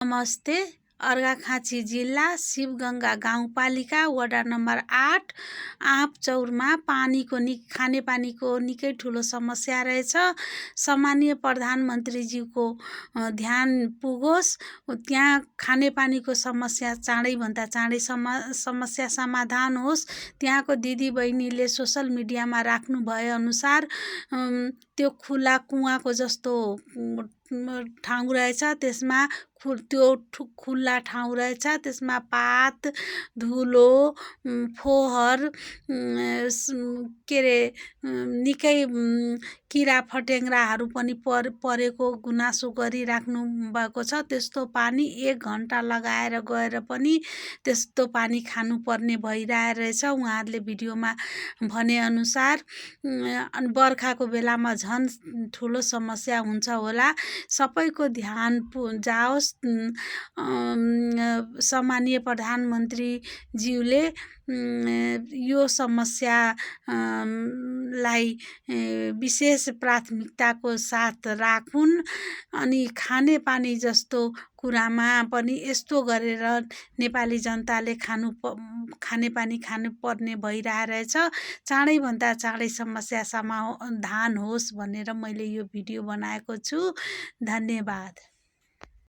नमस्ते। अर्घाखाँची जिल्ला शिवगङ्गा गाउँपालिका वडा नम्बर 8 आँपचौरमा खानेपानीको निकै ठुलो समस्या रहेछ। सम्माननीय प्रधानमन्त्रीज्यूको ध्यान पुगोस्, त्यहाँ खानेपानीको समस्या चाँडैभन्दा चाँडै समस्या समाधान होस्। त्यहाँको दिदीबहिनीले सोसल मिडियामा राख्नु भए अनुसार त्यो खुला कुवाको जस्तो ठाउँ रहेछ, त्यसमा खुल्ला ठाउँ रहेछ, त्यसमा पात, धुलो, फोहोर, निकै किरा फट्याङ्ग्राहरू पनि परेको गुनासो गरिराख्नु भएको छ। त्यस्तो पानी 1 घन्टा लगाएर गएर पनि त्यस्तो पानी खानुपर्ने भइरहेछ। उहाँहरूले भिडियोमा भनेअनुसार बर्खाको बेलामा झन् ठुलो समस्या हुन्छ होला। सबैको ध्यान जाओस्। सम्माननीय प्रधानमन्त्रीज्यूले यो समस्यालाई विशेष प्राथमिकताको साथ राखुन्। अनि खानेपानी जस्तो कुरामा पनि यस्तो गरेर नेपाली जनताले खानेपानी खानुपर्ने भइरहेछ। चाँडैभन्दा चाँडै समस्या समाधान होस् भनेर मैले यो भिडियो बनाएको छु। धन्यवाद।